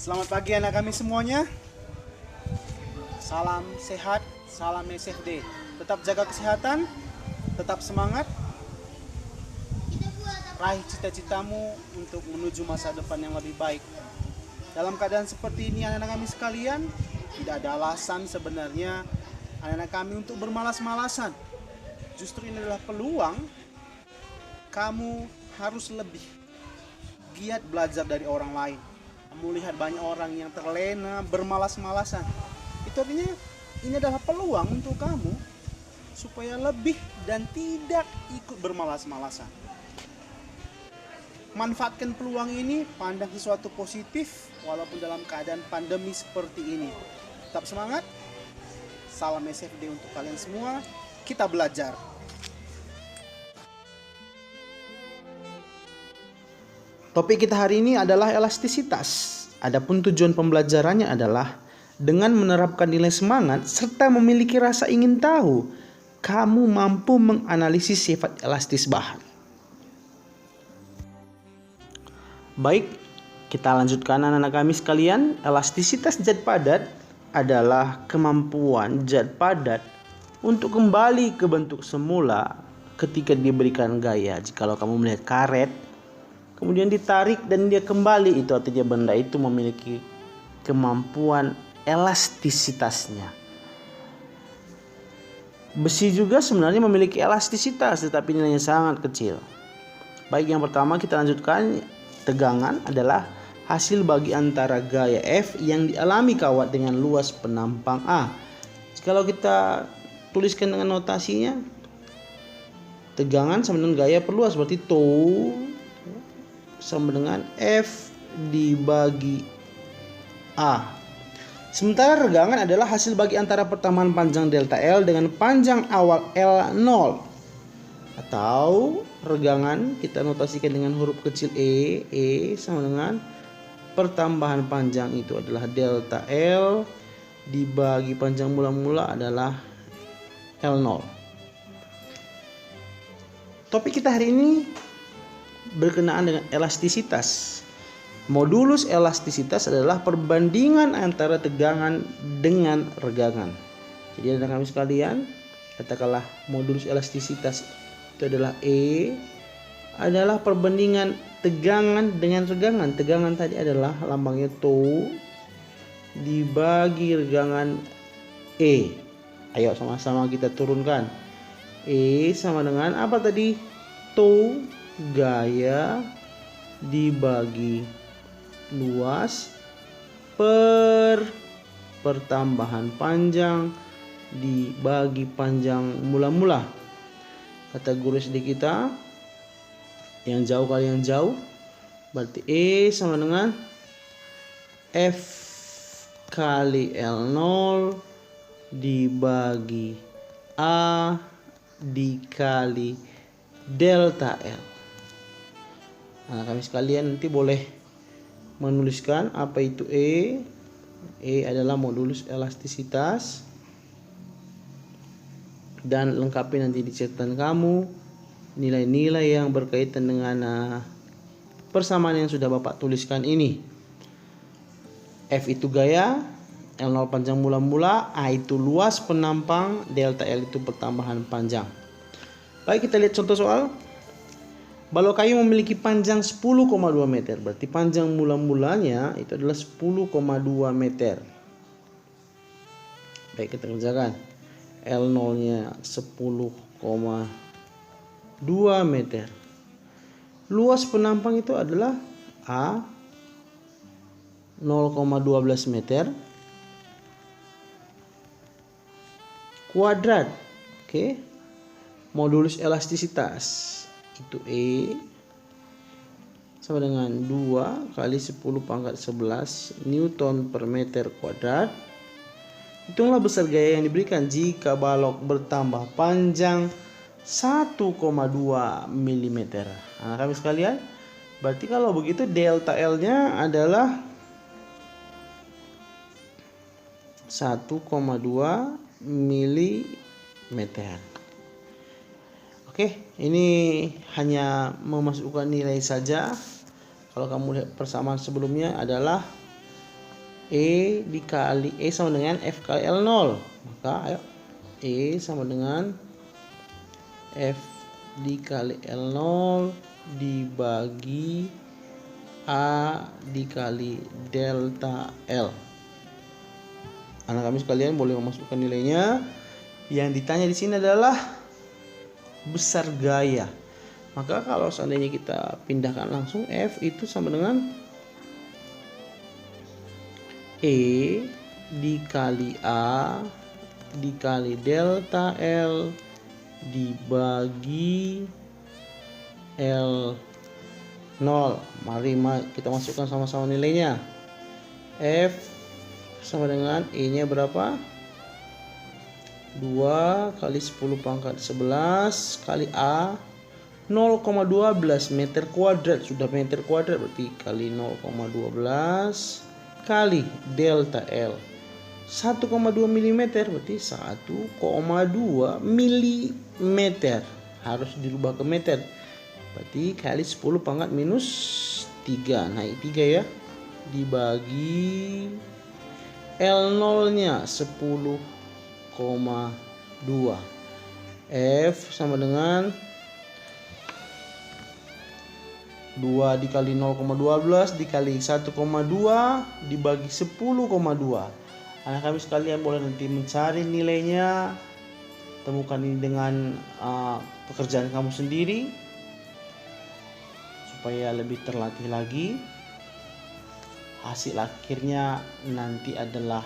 Selamat pagi anak kami semuanya. Salam sehat, salam SFD. Tetap jaga kesehatan, tetap semangat. Raih cita-citamu untuk menuju masa depan yang lebih baik. Dalam keadaan seperti ini anak-anak kami sekalian, tidak ada alasan sebenarnya anak-anak kami untuk bermalas-malasan. Justru ini adalah peluang kamu harus lebih giat belajar dari orang lain. Kamu lihat banyak orang yang terlena bermalas-malasan. Itu artinya ini adalah peluang untuk kamu supaya lebih dan tidak ikut bermalas-malasan. Manfaatkan peluang ini, pandang sesuatu positif walaupun dalam keadaan pandemi seperti ini. Tetap semangat. Salam SFD untuk kalian semua. Kita belajar. Topik kita hari ini adalah elastisitas. Adapun tujuan pembelajarannya adalah dengan menerapkan nilai semangat serta memiliki rasa ingin tahu, kamu mampu menganalisis sifat elastis bahan. Baik, kita lanjutkan anak-anak kami sekalian. Elastisitas zat padat adalah kemampuan zat padat untuk kembali ke bentuk semula ketika diberikan gaya. Jikalau kamu melihat karet, kemudian ditarik dan dia kembali, itu artinya benda itu memiliki kemampuan elastisitasnya. Besi juga sebenarnya memiliki elastisitas, tetapi nilainya sangat kecil. Baik, yang pertama kita lanjutkan. Tegangan adalah hasil bagi antara gaya F yang dialami kawat dengan luas penampang A. Kalau kita tuliskan dengan notasinya, tegangan sama dengan gaya per luas, berarti tau sama dengan F dibagi A. Sementara regangan adalah hasil bagi antara pertambahan panjang delta L dengan panjang awal L0. Atau regangan kita notasikan dengan huruf kecil E sama dengan pertambahan panjang itu adalah delta L dibagi panjang mula-mula adalah L0. Topik kita hari ini berkenaan dengan elastisitas. Modulus elastisitas adalah perbandingan antara tegangan dengan regangan. Jadi anak kami sekalian, katakanlah modulus elastisitas itu adalah E, adalah perbandingan tegangan dengan regangan. Tegangan tadi adalah lambangnya tau dibagi regangan E. Ayo sama-sama kita turunkan. E sama dengan apa tadi? Tau gaya dibagi luas per pertambahan panjang dibagi panjang mula-mula. Kata guru SD kita, yang jauh kali yang jauh, berarti E sama dengan F kali L0 dibagi A dikali delta L. Nah, kami sekalian nanti boleh menuliskan apa itu E. E adalah modulus elastisitas. Dan lengkapi nanti di catatan kamu nilai-nilai yang berkaitan dengan persamaan yang sudah Bapak tuliskan ini. F itu gaya, L0 panjang mula-mula, A itu luas penampang, delta L itu pertambahan panjang. Baik, kita lihat contoh soal. Balok kayu memiliki panjang 10,2 meter. Berarti panjang mula-mulanya itu adalah 10,2 meter. Baik, kita kerjakan. L0-nya 10,2 meter. Luas penampang itu adalah A 0,12 meter kuadrat. Oke. Modulus elastisitas itu E sama dengan 2 kali 10 pangkat 11 Newton per meter kuadrat. Hitunglah besar gaya yang diberikan jika balok bertambah panjang 1,2 mm. Nah, kami sekalian, berarti kalau begitu delta L-nya adalah 1,2 mm. Oke, ini hanya memasukkan nilai saja. Kalau kamu lihat persamaan sebelumnya adalah E sama dengan F kali L0. Maka ayo E sama dengan F dikali L0 dibagi A dikali delta L. Anak kami sekalian boleh memasukkan nilainya. Yang ditanya di sini adalah besar gaya. Maka kalau seandainya kita pindahkan langsung, F itu sama dengan E dikali A dikali delta L dibagi L0. Mari kita masukkan sama-sama nilainya. F sama dengan E nya berapa? 2 kali 10 pangkat 11 kali A 0,12 meter kuadrat. Sudah meter kuadrat berarti kali 0,12 kali delta L 1,2 mm berarti 1,2 mm. Harus dirubah ke meter. Berarti kali 10 pangkat minus 3. Naik 3 ya. Dibagi L0 nya 10,2. F sama dengan 2 dikali 0,12 dikali 1,2 dibagi 10,2. Anak kami sekalian boleh nanti mencari nilainya. Temukan ini dengan pekerjaan kamu sendiri supaya lebih terlatih lagi. Hasil akhirnya nanti adalah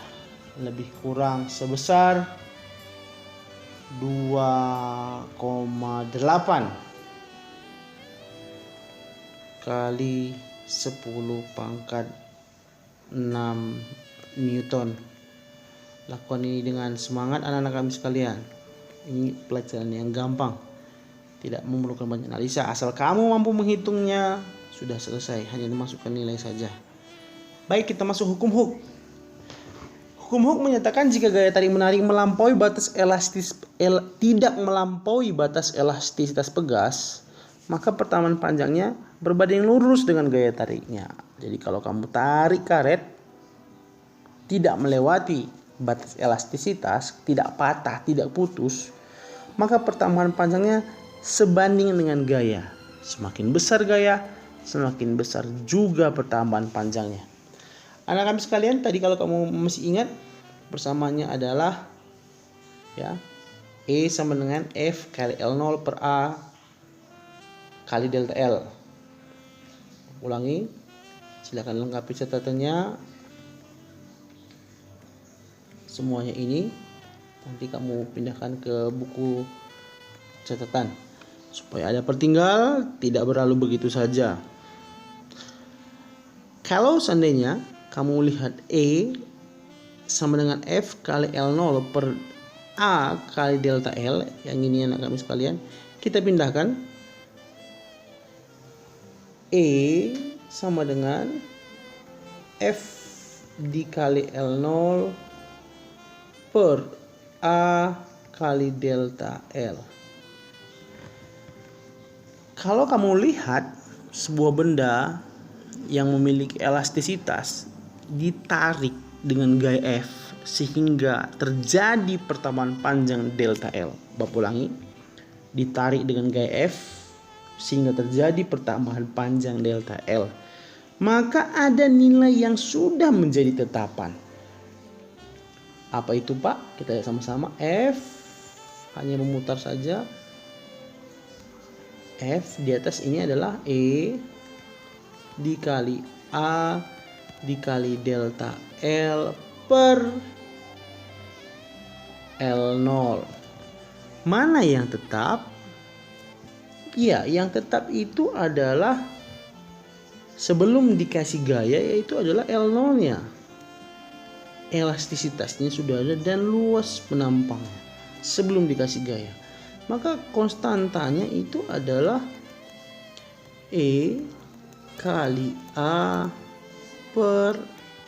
lebih kurang sebesar 2,8 kali 10 pangkat 6 Newton. Lakukan ini dengan semangat anak-anak kami sekalian. Ini pelajaran yang gampang, tidak memerlukan banyak analisa. Asal kamu mampu menghitungnya, sudah selesai. Hanya dimasukkan nilai saja. Baik, kita masuk hukum Hooke. Hukum Hooke menyatakan jika gaya tarik menarik melampaui batas tidak melampaui batas elastisitas pegas, maka pertahanan panjangnya berbanding lurus dengan gaya tariknya. Jadi kalau kamu tarik karet tidak melewati batas elastisitas, tidak patah, tidak putus, maka pertambahan panjangnya sebanding dengan gaya. Semakin besar gaya, semakin besar juga pertambahan panjangnya. Anak kami sekalian, tadi kalau kamu masih ingat, persamaannya adalah ya, E sama dengan F kali L0 per A kali delta L. Ulangi, silakan lengkapi catatannya. Semuanya ini nanti kamu pindahkan ke buku catatan supaya ada pertinggal, tidak berlalu begitu saja. Kalau seandainya kamu lihat E sama dengan F kali L0 per A kali delta L, yang ini anak kami sekalian, kita pindahkan. E sama dengan F dikali L0 per A kali delta L. Kalau kamu lihat sebuah benda yang memiliki elastisitas ditarik dengan gaya F sehingga terjadi pertambahan panjang delta L. Bapak ulangi, ditarik dengan gaya F sehingga terjadi pertambahan panjang delta L, maka ada nilai yang sudah menjadi tetapan. Apa itu Pak? Kita lihat sama-sama. F hanya memutar saja. F di atas ini adalah E dikali A dikali delta L per L0. Mana yang tetap? Ya, yang tetap itu adalah sebelum dikasih gaya, yaitu adalah L0 nya. Elastisitasnya sudah ada dan luas penampangnya sebelum dikasih gaya. Maka konstantanya itu adalah E kali A per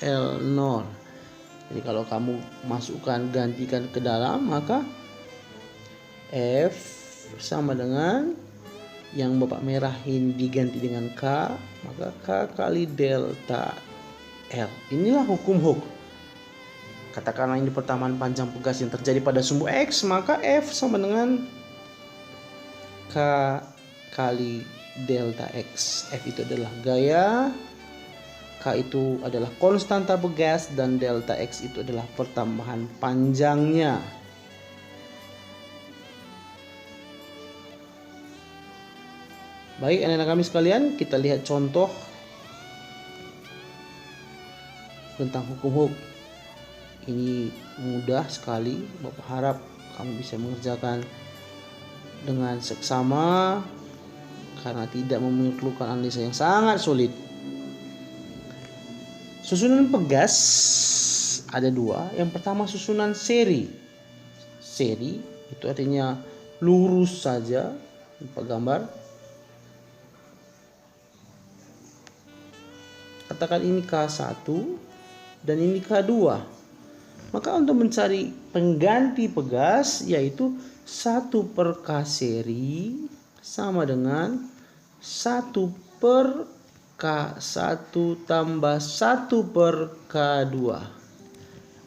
L0. Jadi kalau kamu masukkan, gantikan ke dalam, maka F sama dengan yang Bapak merahin diganti dengan K, maka K kali delta L. Inilah hukum Hooke. Katakanlah ini pertamaan panjang pegas yang terjadi pada sumbu X, maka F sama dengan K kali delta X. F itu adalah gaya, K itu adalah konstanta pegas, dan delta X itu adalah pertambahan panjangnya. Baik anak-anak kami sekalian, kita lihat contoh tentang hukum Hooke. Ini mudah sekali, Bapak harap kamu bisa mengerjakan dengan seksama karena tidak memerlukan analisa yang sangat sulit. Susunan pegas ada dua. Yang pertama susunan seri. Seri itu artinya lurus saja, Bapak gambar. Katakan ini K1 dan ini K2. Maka untuk mencari pengganti pegas yaitu 1 per K seri sama dengan 1 per K1 tambah 1 per K2.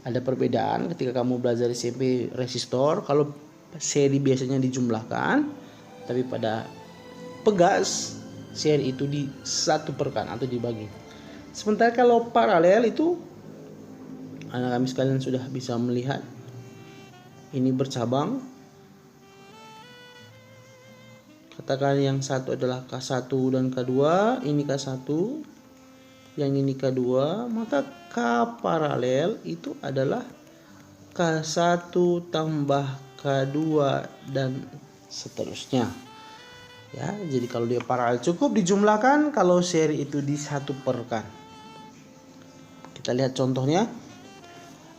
Ada perbedaan ketika kamu belajar SMP resistor. Kalau seri biasanya dijumlahkan, tapi pada pegas seri itu disatuperkan atau dibagi. Sementara kalau paralel itu anak kami sekalian sudah bisa melihat ini bercabang. Katakan yang satu adalah K1 dan K2, ini K1, yang ini K2, maka K paralel itu adalah K1 tambah K2 dan seterusnya. Ya, jadi kalau dia paralel cukup dijumlahkan, kalau seri itu disatuperkan. Kita lihat contohnya.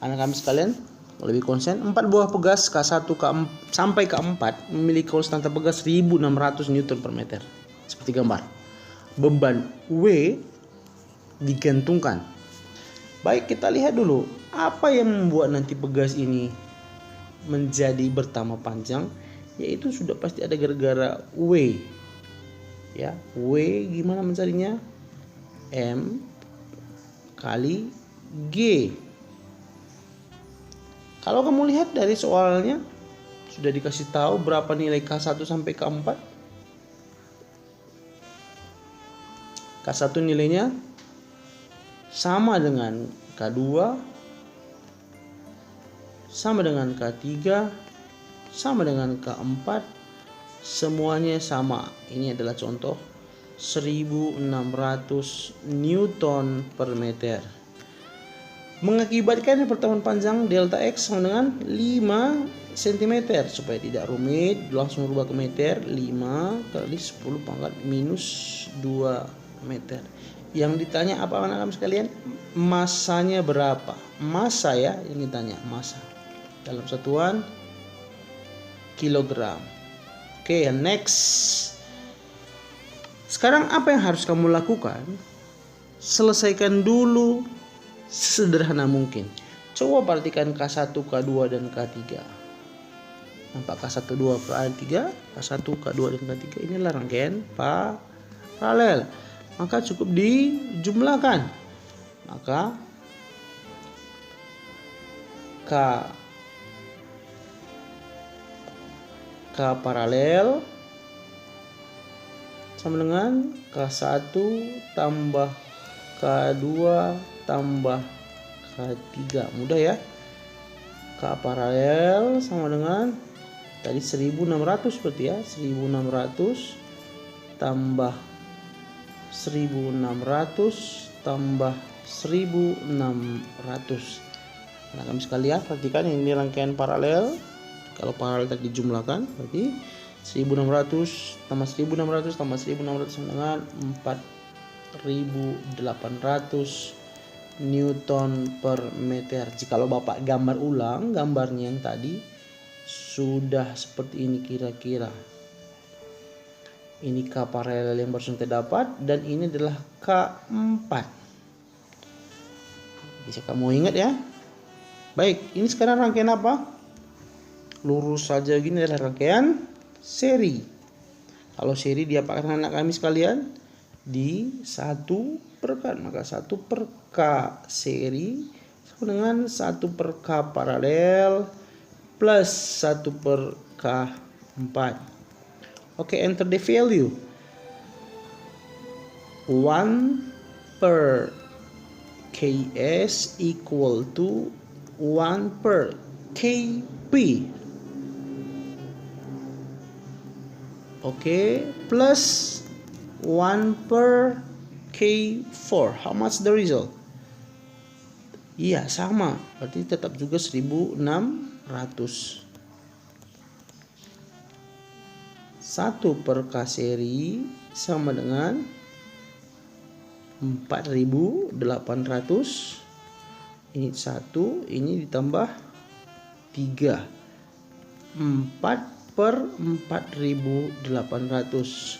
Anak kami sekalian lebih konsen, 4 buah pegas K1 sampai K4 memiliki konstanta pegas 1600 Newton per meter. Seperti gambar. Beban W digantungkan. Baik, kita lihat dulu apa yang membuat nanti pegas ini menjadi bertambah panjang, yaitu sudah pasti ada gara-gara W. Ya, W gimana mencarinya? M kali G. Kalau kamu lihat dari soalnya sudah dikasih tahu berapa nilai K1 sampai K4. K1 nilainya sama dengan K2, sama dengan K3, sama dengan K4, semuanya sama. Ini adalah contoh 1600 Newton per meter. Mengakibatkan pertemuan panjang delta X sama dengan 5 cm. Supaya tidak rumit, langsung rubah ke meter. 5 kali 10 pangkat minus 2 meter. Yang ditanya apa anak kami sekalian? Masanya berapa? Masa ya yang ditanya, masa dalam satuan kilogram. Oke, next. Sekarang apa yang harus kamu lakukan? Selesaikan dulu sederhana mungkin. Coba perhatikan K1, K2 dan K3. Nampak K1, K2, K3, K1, K2 dan K3. Inilah rangkaian paralel. Maka cukup dijumlahkan. Maka K paralel sama dengan K1 tambah K2 tambah K3. Mudah ya. K paralel sama dengan tadi 1600 berarti ya. 1600 tambah 1600 tambah 1600. Nah kami sekalian perhatikan ini rangkaian paralel. Kalau paralel tadi dijumlahkan berarti 1600 tambah 1600 tambah 1600 sama dengan 4800 Newton per meter. Jikalau Bapak gambar ulang gambarnya yang tadi sudah seperti ini kira-kira. Ini K paralel yang barusan kita dapat dan ini adalah K4. Bisa kamu ingat ya? Baik, ini sekarang rangkaian apa? Lurus saja gini adalah rangkaian seri. Kalau seri diapakan anak kami sekalian? di 1 per K. Maka 1 per K seri sama dengan 1 per K paralel plus 1 per K 4. Oke, enter the value. 1 per Ks equal to 1 per Kp. Oke, plus 1 per K4. How much the result? Iya, sama. Berarti tetap juga 1600. 1 per K seri sama dengan 4800. Ini 1, ini ditambah 3. 4 per 4800.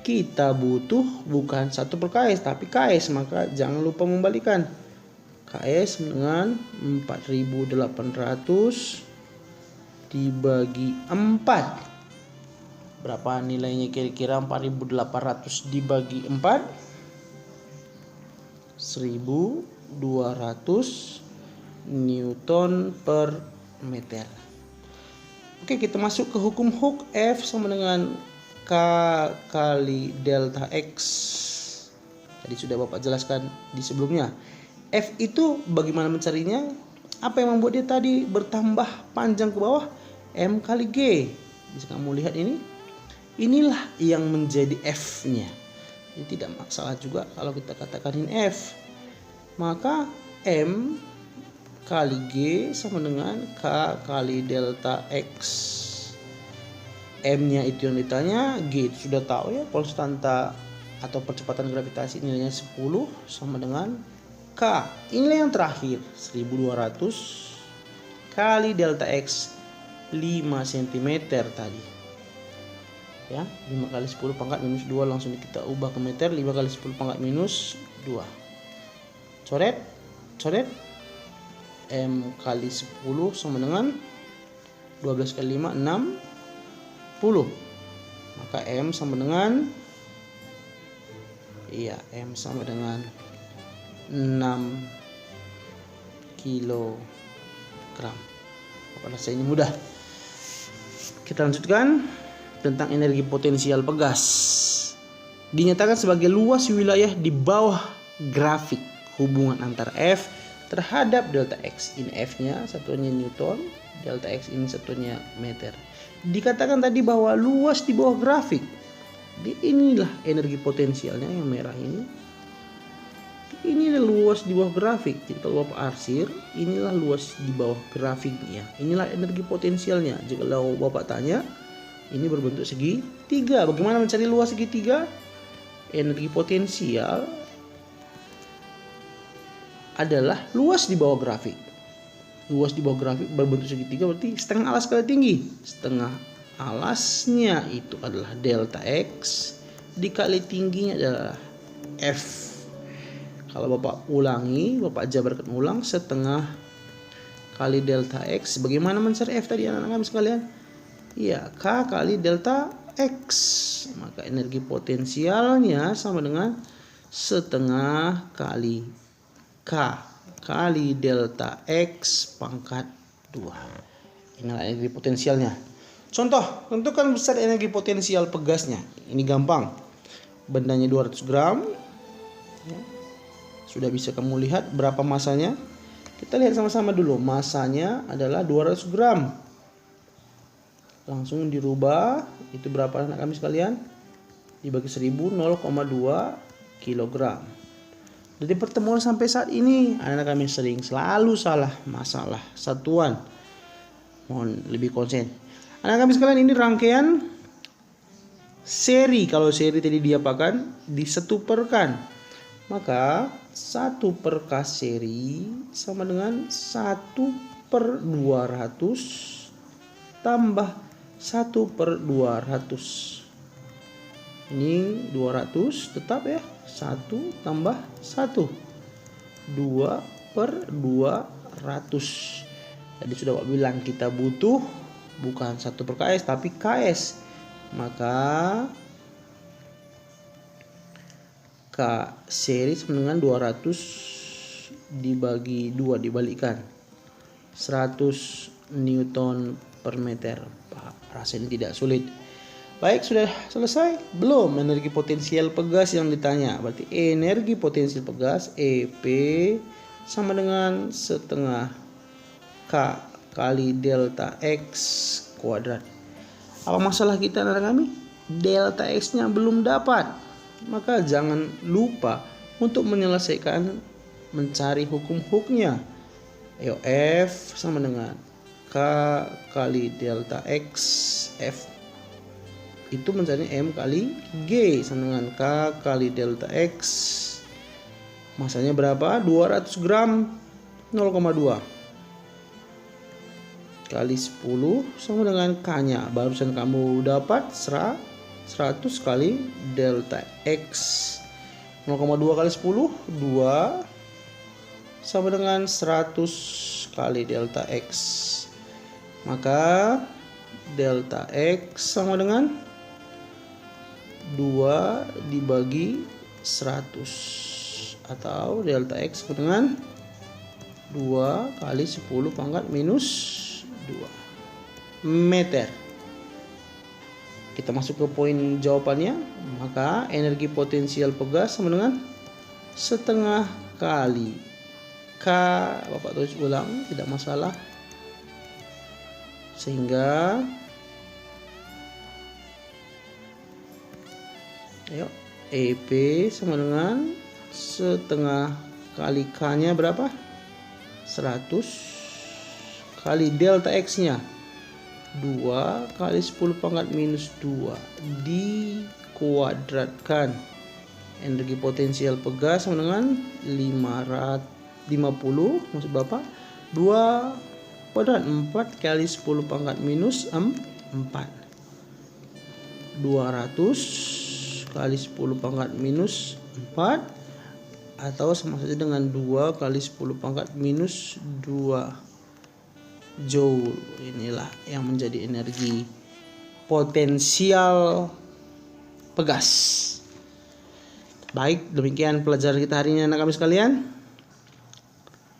Kita butuh bukan 1 per KS tapi KS, maka jangan lupa membalikan. KS dengan 4800 dibagi 4. Berapa nilainya kira-kira 4800 dibagi 4? 1200 Newton per meter. Oke, kita masuk ke hukum Hooke. F sama dengan K kali delta X. Tadi sudah Bapak jelaskan di sebelumnya. F itu bagaimana mencarinya? Apa yang membuat dia tadi bertambah panjang ke bawah? M kali G. Bisa kamu lihat ini? Inilah yang menjadi F-nya. Ini tidak masalah juga kalau kita katakan ini F. Maka M kali G sama dengan K kali delta X. M-nya itu yang ditanya, G itu sudah tahu ya, konstanta atau percepatan gravitasi nilainya 10 sama dengan K. Inilah yang terakhir, 1200 kali delta X 5 cm tadi. Ya, 5 kali 10 pangkat minus 2 langsung kita ubah ke meter, 5 kali 10 pangkat minus 2. Coret. M kali 10 sama dengan 12 kali 5 60. Maka M sama dengan M sama dengan 6 kilogram. Apa rasanya mudah. Kita lanjutkan tentang energi potensial pegas. Dinyatakan sebagai luas wilayah di bawah grafik hubungan antara F terhadap delta X. Ini F-nya satunya Newton, delta X ini satunya meter. Dikatakan tadi bahwa luas di bawah grafik. Inilah energi potensialnya yang merah ini. Inilah luas di bawah grafik. Jadi kalau Bapak arsir, inilah luas di bawah grafiknya. Inilah energi potensialnya. Jika Bapak tanya, ini berbentuk segitiga. Bagaimana mencari luas segitiga? Energi potensial adalah luas di bawah grafik. Luas di bawah grafik berbentuk segitiga berarti setengah alas kali tinggi. Setengah alasnya itu adalah delta X dikali tingginya adalah F. Kalau Bapak ulangi, Bapak jabarkan ulang, setengah kali delta X. Bagaimana mencari F tadi anak-anak kami sekalian? Ya, K kali delta X. Maka energi potensialnya sama dengan setengah kali K kali delta X pangkat 2. Inilah energi potensialnya. Contoh, tentukan besar energi potensial pegasnya. Ini gampang. Bendanya 200 gram. Ya. Sudah bisa kamu lihat berapa masanya. Kita lihat sama-sama dulu. Masanya adalah 200 gram. Langsung dirubah. Itu berapa anak kami sekalian? Dibagi 1000, 0,2 kilogram. Dari pertemuan sampai saat ini, anak kami selalu salah masalah satuan. Mohon lebih konsen. Anak kami sekalian, ini rangkaian seri. Kalau seri tadi diapakan? Disetuperkan. Maka 1 per K seri sama dengan 1 per 200 tambah 1 per 200. Ini 200 tetap ya. 1 tambah 1. 2 per 200. Tadi sudah Pak bilang kita butuh bukan 1 per KS tapi KS. Maka K seri sama dengan 200 dibagi 2 dibalikkan 100 Newton per meter. Rasanya tidak sulit. Baik, sudah selesai? Belum. Energi potensial pegas yang ditanya. Berarti energi potensial pegas EP sama dengan setengah K kali delta X kuadrat. Apa masalah kita anak kami? Delta X nya belum dapat. Maka jangan lupa untuk menyelesaikan mencari hukum-hukumnya. Ayo, F sama dengan K kali delta X. F itu mencari M kali G sama dengan K kali delta X. Masanya berapa? 200 gram 0,2 kali 10 sama dengan K nya. Barusan kamu dapat 100 kali delta X. 0,2 kali 10 2 sama dengan 100 kali delta X. Maka delta X sama dengan 2 dibagi 100 atau delta X sama dengan 2 kali 10 pangkat minus 2 meter. Kita masuk ke poin jawabannya. Maka energi potensial pegas sama dengan setengah kali K, Bapak tulis ulang, tidak masalah. Sehingga ayo, EP sama dengan setengah kali K nya berapa? 100 kali delta X nya 2 kali 10 pangkat minus 2 dikuadratkan. Energi potensial pegas sama dengan 550 maksud Bapak 2 kuadrat 4 kali 10 pangkat minus 4 200 kali 10 pangkat minus 4 atau sama saja dengan 2 kali 10 pangkat minus 2 joule. Inilah yang menjadi energi potensial pegas. Baik, demikian pelajaran kita hari ini anak kami sekalian.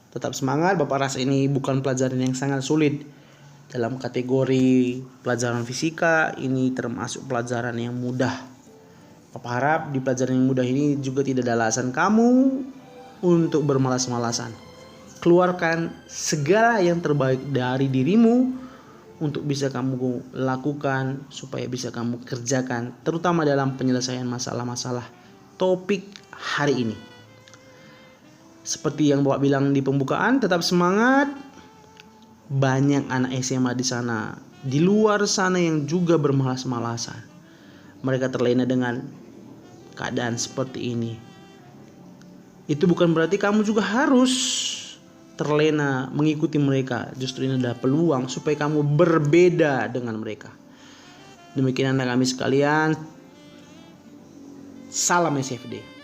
Tetap semangat, Bapak rasa ini bukan pelajaran yang sangat sulit. Dalam kategori pelajaran fisika ini termasuk pelajaran yang mudah. Bapak harap di pelajaran yang mudah ini juga tidak ada alasan kamu untuk bermalas-malasan. Keluarkan segala yang terbaik dari dirimu untuk bisa kamu lakukan, supaya bisa kamu kerjakan, terutama dalam penyelesaian masalah-masalah topik hari ini. Seperti yang Bapak bilang di pembukaan, tetap semangat. Banyak anak SMA di sana, di luar sana yang juga bermalas-malasan. Mereka terlena dengan keadaan seperti ini. Itu bukan berarti kamu juga harus terlena mengikuti mereka. Justru ini adalah peluang supaya kamu berbeda dengan mereka. Demikian anak kami sekalian. Salam SFD.